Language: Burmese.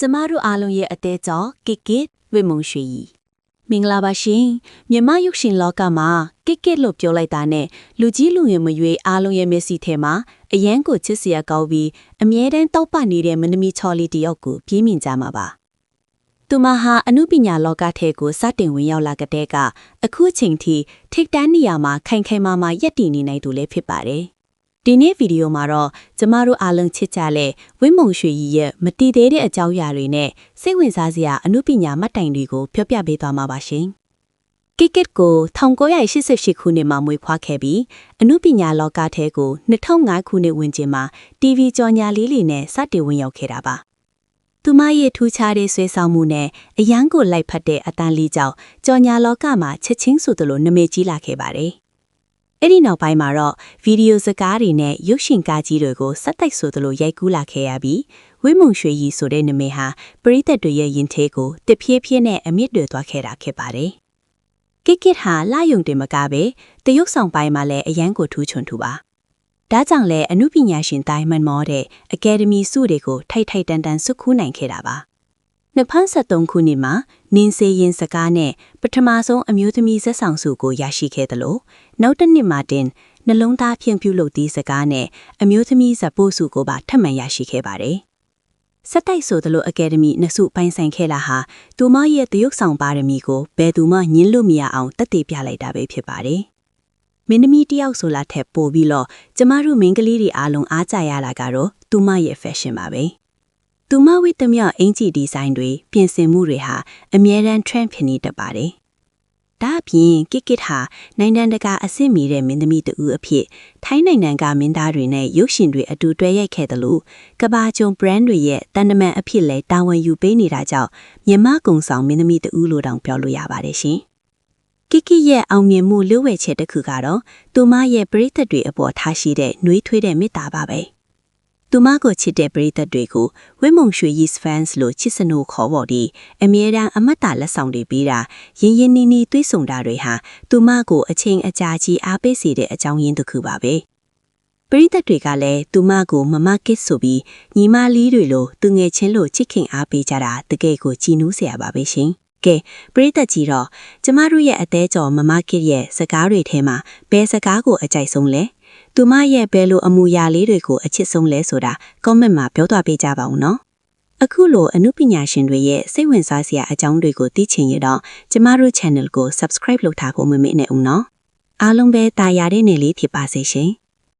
ကျမတို့အားလုံးရဲ့အသေးကြောင့်ကိကစ်ဝိမုံရွှေကြီးမင်္ဂလာပါရှင်မြန်မာရုပ်ရှင်လောကမှာကိကစ်လို့ပြောလိုက်တာနဲ့လူကြီးလူငယ်မရွေးအားလုံးရဲ့မျက်စိထဲမှာအရန်ကိုချစ်စရာကောင်းပြီးအမြဲတမ်းတောက်ပနေတဲ့မနမီချော်လီတယောက်ကိုပြင်းမြင်ကြမှာပါသူမဟာအမှုပညာလောကထဲကိုစတင်ဝင်ရောက်လာတဲ့ကအခုချိန်ထိထိတ်တန်းနေရာမှာခိုင်ခိုင်မာမာရပ်တည်နေနိုင်သူလည်းဖြစ်ပါတယ်ဒီနေ့ဗီဒီယိုမှာတော့ကျမတို့အားလုံးချစ်ကြတဲ့ဝင်းမုံရွှေကြီးရဲ့မတည်သေးတဲ့အကြောင်းအရာတွေနဲ့စိတ်ဝင်စားစရာအမှုပညာမှတ်တိုင်တွေကိုပြောပြပေးသွားမှာပါရှင်။ကိကစ်ကို1988ခုနှစ်မှာမွေးဖွားခဲ့ပြီးအမှုပညာလောကထဲကို2005ခုနှစ်ဝန်းကျင်မှာ TV ကြော်ညာလေးတွေနဲ့စတင်ဝင်ရောက်ခဲ့တာပါ။သူမရဲ့ထူးခြားတဲ့ဆွဲဆောင်မှုနဲ့အရန်ကိုလိုက်ဖက်တဲ့အတန်းလေးကြောင့်ကြော်ညာလောကမှာချက်ချင်းဆိုသလိုနာမည်ကြီးလာခဲ့ပါတယ်။အဲ့ဒီနောက်ပိုင်းမှာတော့ဗီဒီယိုစကားတွေနဲ့ရုပ်ရှင်ကားကြီးတွေကိုစက်တိုက်ဆိုသလိုရိုက်ကူးလာခဲ့ရပြီးဝင်းမုံရွှေကြီးဆိုတဲ့နာမည်ဟာပရိသတ်တွေရဲ့ယဉ်ထဲကိုတဖြည်းဖြည်းနဲ့အမြင့်တွေသွားခဲ့တာဖြစ်ပါတယ်။ကိကစ်ဟာလာယုံတင်မကပဲတရုတ်ဆောင်ပိုင်းမှာလည်းအရန်ကိုထူးချွန်ထူပါ။ဒါကြောင့်လည်းအမှုပညာရှင်တိုင်းမှန်မောတဲ့အကယ်ဒမီဆုတွေကိုထိုက်ထိုက်တန်တန်ဆွတ်ခူးနိုင်ခဲ့တာပါ။2013ခုနှစ်မှာနင်းစေရင်စကားနဲ့ပထမဆုံးအမျိုးသမီးဇက်ဆောင်စုကိုရရှိခဲ့တယ်လို့နောက်တစ်နှစ်မှာတင်နှလုံးသားဖြန့်ဖြူးလုပ်သည့်စကားနဲ့အမျိုးသမီးဇက်ပို့စုကိုပါထပ်မံရရှိခဲ့ပါတယ်။စက်တိုက်ဆိုသလိုအကယ်ဒမီနှစ်စုပိုင်ဆိုင်ခဲ့လာဟာသူမရဲ့တရုတ်ဆောင်ပါရမီကိုဘယ်သူမှညှင်းလို့မရအောင်တက်တည်ပြလိုက်တာပဲဖြစ်ပါတယ်။မင်းသမီးတယောက်ဆိုလာထက်ပိုပြီးတော့ကျမတို့မင်းကလေးတွေအားလုံးအားကြရတာကတော့သူမရဲ့ fashion ပါပဲ။သူမဝိတ္တမြောက်အင်ဂျီဒီဇိုင်းတွေပြင်ဆင်မှုတွေဟာအမြဲတမ်း trend ဖြစ်နေတတ်ပါတယ်။ဒါအပြင်ကိကစ်ဟာနိုင်ငံတကာအဆင့်မီတဲ့မင်းသမီးတူအဖြစ်ထိုင်းနိုင်ငံကမင်းသားတွေနဲ့ရုပ်ရှင်တွေအတူတွဲရိုက်ခဲ့တယ်လို့ကဘာကျုံ brand တွေရဲ့တန်တမန်အဖြစ်လဲတာဝန်ယူပေးနေတာကြောင့်မြန်မာကုံဆောင်မင်းသမီးတူလို့တောင်ပြောလို့ရပါတယ်ရှင်။ကိကစ်ရဲ့အောင်မြင်မှုလွှဲဝဲချက်တစ်ခုကတော့သူမရဲ့ပရိသတ်တွေအပေါ်ထားရှိတဲ့နှွေးထွေးတဲ့မေတ္တာပါပဲ။သူမကိုချစ်တဲ့ပရိသတ်တွေကိုဝင်းမုံရွှေကြီး fans လို့ချစ်စနိုးခေါ်ပေါ်ပြီးအမြဲတမ်းအမတ်တာလက်ဆောင်တွေပေးတာရင်းရင်းနှီးနှီးသွေးဆုံတာတွေဟာသူမကိုအချိန်အကြာကြီးအားပေးစေတဲ့အကြောင်းရင်းတစ်ခုပါပဲပရိသတ်တွေကလည်းသူမကိုမမကစ်ဆိုပြီးညီမလေးတွေလိုသူငယ်ချင်းလိုချစ်ခင်အားပေးကြတာတကယ်ကိုကြည်နူးစရာပါပဲရှင်ကဲပရိသတ်ကြီးတော့ကျမတို့ရဲ့အသေးကြော်မမကစ်ရဲ့စကားတွေထဲမှာဘယ်စကားကိုအကြိုက်ဆုံးလဲသူမရဲ့ဘယ်လိုအမူအရာလေးတွေကိုအချစ်ဆုံးလဲဆိုတာ comment မှာပြောသွားပေးကြပါဦးနော်အခုလိုအမှုပညာရှင်တွေရဲ့စိတ်ဝင်စားစရာအကြောင်းတွေကိုသိချင်ရတော့ကျမတို့ channel ကို subscribe လုပ်ထားဖို့မမေ့နဲ့ဦးနော်အားလုံးပဲတာယာတဲ့နယ်လေးဖြစ်ပါစေရှင်